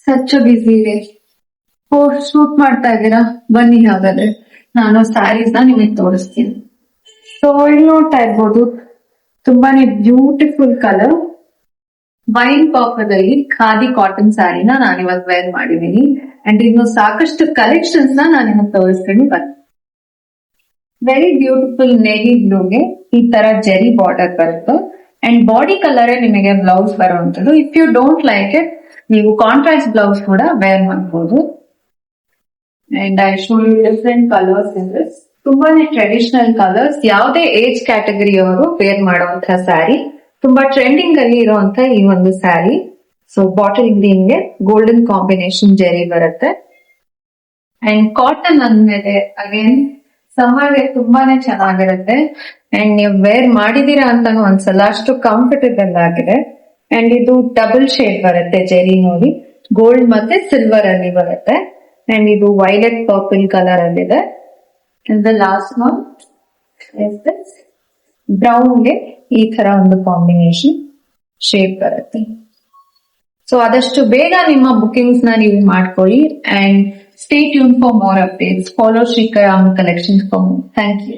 ಸಚ್ಚ ಬಿಸಿ ಇದೆ. ಓ, ಶೂಟ್ ಮಾಡ್ತಾ ಇದ್ದೀರಾ? ಬನ್ನಿ ಹಾಗಾದ್ರೆ ನಾನು ಸ್ಯಾರೀಸ್ ನ ನಿಮಗೆ ತೋರಿಸ್ತೀನಿ. ಸೊ ಇಲ್ಲಿ ನೋಡ್ತಾ ಇರ್ಬೋದು, ತುಂಬಾನೇ ಬ್ಯೂಟಿಫುಲ್ ಕಲರ್ ವೈನ್ ಪಾಪದಲ್ಲಿ ಖಾದಿ ಕಾಟನ್ ಸ್ಯಾರಿನ ನಾನು ಇವತ್ತು ವೇರ್ ಮಾಡಿದೀನಿ. ಅಂಡ್ ಇನ್ನು ಸಾಕಷ್ಟು ಕಲೆಕ್ಷನ್ಸ್ ನಾನು ನಿಮಗೆ ತೋರಿಸ್ತೀನಿ. ವೆರಿ ಬ್ಯೂಟಿಫುಲ್ ನೇವಿ ಬ್ಲೂಗೆ ಈ ತರ ಜೆರಿ ಬಾರ್ಡರ್ ಬರುತ್ತೆ ಅಂಡ್ ಬಾಡಿ ಕಲರ್ ನಿಮಗೆ ಬ್ಲೌಸ್ ಬರುವಂತದ್ದು. If you don't like it, ನೀವು ಕಾಂಟ್ರಾಸ್ಟ್ ಬ್ಲೌಸ್ ಕೂಡ ವೇರ್ ಮಾಡಬಹುದು. And I show you different colours in this. ತುಂಬಾನೇ ಟ್ರೆಡಿಷನಲ್ ಕಲರ್ಸ್, ಯಾವುದೇ ಏಜ್ ಕ್ಯಾಟಗರಿ ಅವರು ವೇರ್ ಮಾಡುವಂತಹ ಸ್ಯಾರಿ. ತುಂಬಾ ಟ್ರೆಂಡಿಂಗ್ ಅಲ್ಲಿ ಇರುವಂತ ಈ ಒಂದು ಸ್ಯಾರಿ. ಸೊ ಬಾಟಲ್ ಗ್ರೀನ್ಗೆ ಗೋಲ್ಡನ್ ಕಾಂಬಿನೇಷನ್ ಜೆರಿ ಬರುತ್ತೆ ಅಂಡ್ ಕಾಟನ್ ಅಂದ್ಮೇಲೆ ಅಗೇನ್ ಸಮ್ಮರ್ಗೆ ತುಂಬಾನೇ ಚೆನ್ನಾಗಿರುತ್ತೆ ಅಂಡ್ ನೀವು ವೇರ್ ಮಾಡಿದೀರಾ ಅಂತಾನು ಒಂದ್ಸಲ, ಅಷ್ಟು ಕಂಫರ್ಟಬಲ್ ಆಗಿದೆ. ಅಂಡ್ ಇದು ಡಬಲ್ ಶೇಡ್ ಬರುತ್ತೆ ಜೆರಿ ನೋಡಿ, ಗೋಲ್ಡ್ ಮತ್ತೆ ಸಿಲ್ವರ್ ಅಲ್ಲಿ ಬರುತ್ತೆ ಅಂಡ್ ಇದು ವೈಲೆಟ್ ಪರ್ಪಲ್ ಕಲರ್ ಅಲ್ಲಿದೆ. The last one is this ಬ್ರೌನ್ಗೆ ಈ ತರ ಒಂದು ಕಾಂಬಿನೇಷನ್ ಶೇಪ್ ಬರುತ್ತೆ. ಸೊ ಆದಷ್ಟು ಬೇಗ ನಿಮ್ಮ ಬುಕಿಂಗ್ಸ್ ನ ನೀವು ಮಾಡ್ಕೊಳ್ಳಿ and stay tune for more updates. Follow Shrikar ಆಮ್ collections for more. Thank you.